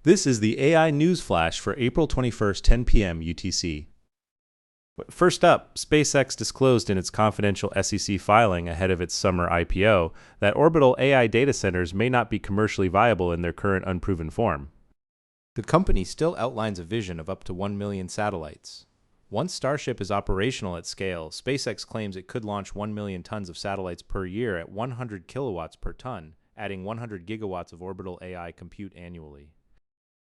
This is the AI News Flash for April 21st, 10 p.m. UTC. First up, SpaceX disclosed in its confidential SEC filing ahead of its summer IPO that orbital AI data centers may not be commercially viable in their current unproven form. The company still outlines a vision of up to 1 million satellites. Once Starship is operational at scale, SpaceX claims it could launch 1 million tons of satellites per year at 100 kilowatts per ton, adding 100 gigawatts of orbital AI compute annually.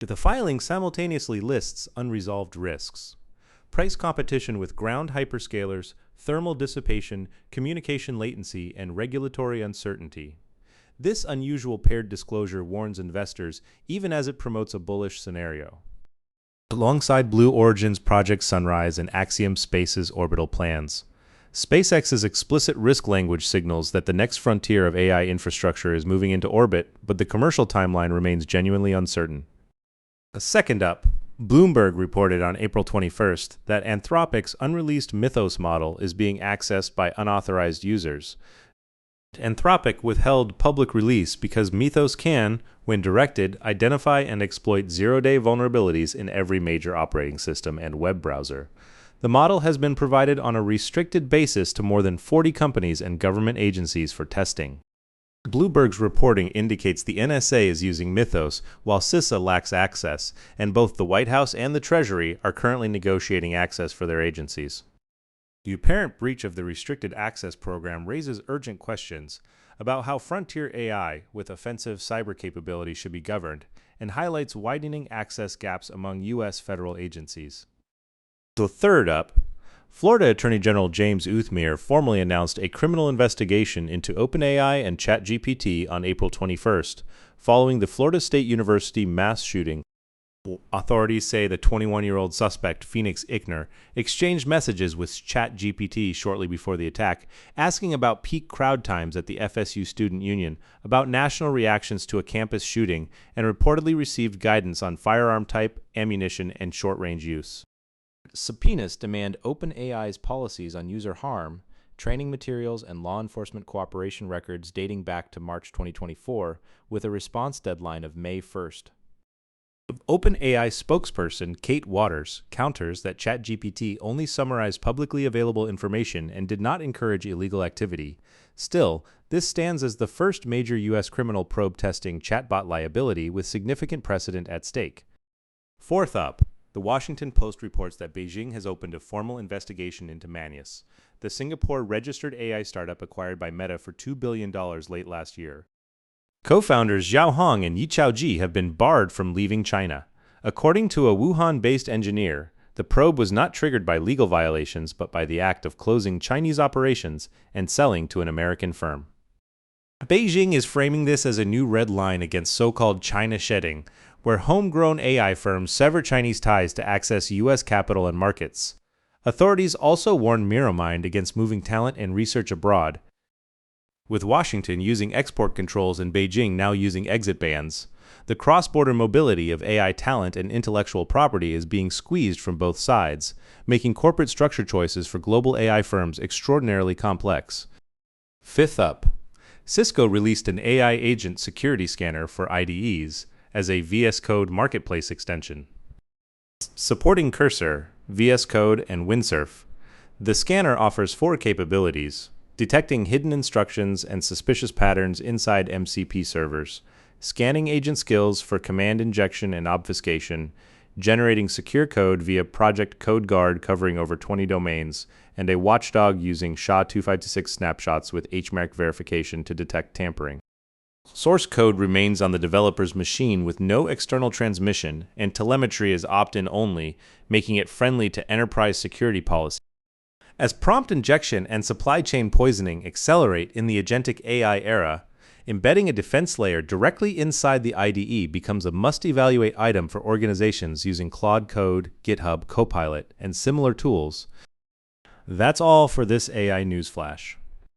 The filing simultaneously lists unresolved risks: price competition with ground hyperscalers, thermal dissipation, communication latency, and regulatory uncertainty. This unusual paired disclosure warns investors even as it promotes a bullish scenario. Alongside Blue Origin's Project Sunrise and Axiom Space's orbital plans, SpaceX's explicit risk language signals that the next frontier of AI infrastructure is moving into orbit, but the commercial timeline remains genuinely uncertain. Second up, Bloomberg reported on April 21st that Anthropic's unreleased Mythos model is being accessed by unauthorized users. Anthropic withheld public release because Mythos can, when directed, identify and exploit zero-day vulnerabilities in every major operating system and web browser. The model has been provided on a restricted basis to more than 40 companies and government agencies for testing. Bloomberg's reporting indicates the NSA is using Mythos while CISA lacks access, and both the White House and the Treasury are currently negotiating access for their agencies. The apparent breach of the restricted access program raises urgent questions about how frontier AI with offensive cyber capabilities should be governed, and highlights widening access gaps among U.S. federal agencies. So third up, Florida Attorney General James Uthmere formally announced a criminal investigation into OpenAI and ChatGPT on April 21st, following the Florida State University mass shooting. Authorities say the 21-year-old suspect, Phoenix Ickner, exchanged messages with ChatGPT shortly before the attack, asking about peak crowd times at the FSU Student Union, about national reactions to a campus shooting, and reportedly received guidance on firearm type, ammunition, and short-range use. Subpoenas demand OpenAI's policies on user harm, training materials, and law enforcement cooperation records dating back to March 2024, with a response deadline of May 1st. OpenAI spokesperson Kate Waters counters that ChatGPT only summarized publicly available information and did not encourage illegal activity. Still, this stands as the first major U.S. criminal probe testing chatbot liability with significant precedent at stake. Fourth up, The Washington Post reports that Beijing has opened a formal investigation into Manius, the Singapore-registered AI startup acquired by Meta for $2 billion late last year. Co-founders Zhao Hong and Yi Chaoji have been barred from leaving China. According to a Wuhan-based engineer, the probe was not triggered by legal violations but by the act of closing Chinese operations and selling to an American firm. Beijing is framing this as a new red line against so-called China shedding, where homegrown AI firms sever Chinese ties to access U.S. capital and markets. Authorities also warned Miromind against moving talent and research abroad, with Washington using export controls and Beijing now using exit bans. The cross-border mobility of AI talent and intellectual property is being squeezed from both sides, making corporate structure choices for global AI firms extraordinarily complex. Fifth up, Cisco released an AI agent security scanner for IDEs as a VS Code marketplace extension. Supporting Cursor, VS Code, and Windsurf, the scanner offers 4 capabilities: detecting hidden instructions and suspicious patterns inside MCP servers, scanning agent skills for command injection and obfuscation, generating secure code via Project CodeGuard covering over 20 domains, and a watchdog using SHA-2526 snapshots with HMARC verification to detect tampering. Source code remains on the developer's machine with no external transmission, and telemetry is opt-in only, making it friendly to enterprise security policy. As prompt injection and supply chain poisoning accelerate in the agentic AI era, embedding a defense layer directly inside the IDE becomes a must-evaluate item for organizations using Claude Code, GitHub, Copilot, and similar tools. That's all for this AI News Flash.